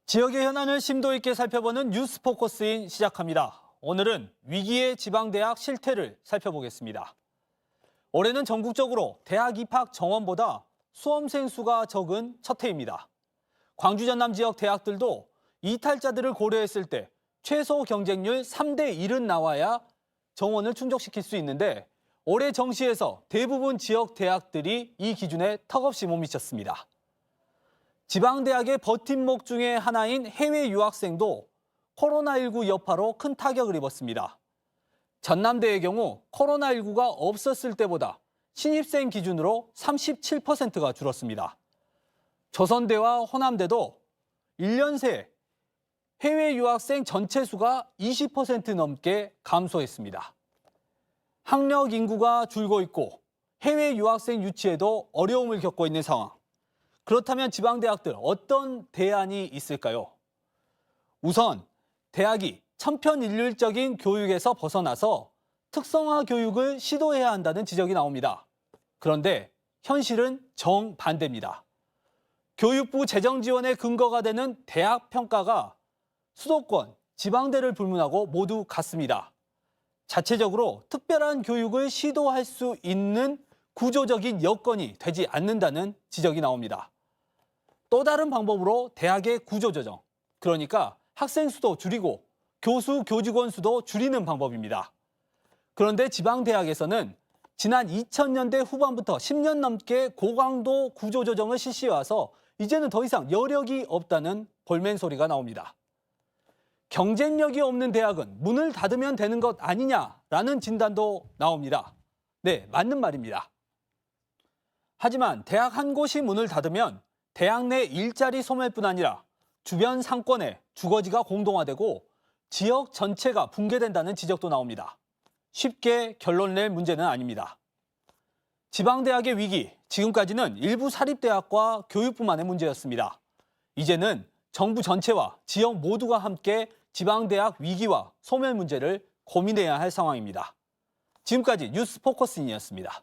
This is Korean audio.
지역의 현안을 심도 있게 살펴보는 뉴스 포커스인 시작합니다. 오늘은 위기의 지방대학 실태를 살펴보겠습니다. 올해는 전국적으로 대학 입학 정원보다 수험생 수가 적은 첫 해입니다. 광주 전남 지역 대학들도 이탈자들을 고려했을 때 최소 경쟁률 3대 1은 나와야 정원을 충족시킬 수 있는데 올해 정시에서 대부분 지역 대학들이 이 기준에 턱없이 못 미쳤습니다. 지방대학의 버팀목 중에 하나인 해외 유학생도 코로나19 여파로 큰 타격을 입었습니다. 전남대의 경우 코로나19가 없었을 때보다 신입생 기준으로 37%가 줄었습니다. 조선대와 호남대도 1년 새 해외 유학생 전체 수가 20% 넘게 감소했습니다. 학력 인구가 줄고 있고 해외 유학생 유치에도 어려움을 겪고 있는 상황. 그렇다면 지방대학들 어떤 대안이 있을까요? 우선 대학이 천편일률적인 교육에서 벗어나서 특성화 교육을 시도해야 한다는 지적이 나옵니다. 그런데 현실은 정반대입니다. 교육부 재정 지원의 근거가 되는 대학 평가가 수도권, 지방대를 불문하고 모두 같습니다. 자체적으로 특별한 교육을 시도할 수 있는 구조적인 여건이 되지 않는다는 지적이 나옵니다. 또 다른 방법으로 대학의 구조조정, 그러니까 학생 수도 줄이고 교수, 교직원 수도 줄이는 방법입니다. 그런데 지방대학에서는 지난 2000년대 후반부터 10년 넘게 고강도 구조조정을 실시해와서 이제는 더 이상 여력이 없다는 볼멘 소리가 나옵니다. 경쟁력이 없는 대학은 문을 닫으면 되는 것 아니냐라는 진단도 나옵니다. 네, 맞는 말입니다. 하지만 대학 한 곳이 문을 닫으면 대학 내 일자리 소멸뿐 아니라 주변 상권의 주거지가 공동화되고 지역 전체가 붕괴된다는 지적도 나옵니다. 쉽게 결론 낼 문제는 아닙니다. 지방대학의 위기, 지금까지는 일부 사립대학과 교육부만의 문제였습니다. 이제는 정부 전체와 지역 모두가 함께 지방대학 위기와 소멸 문제를 고민해야 할 상황입니다. 지금까지 뉴스 포커스인이었습니다.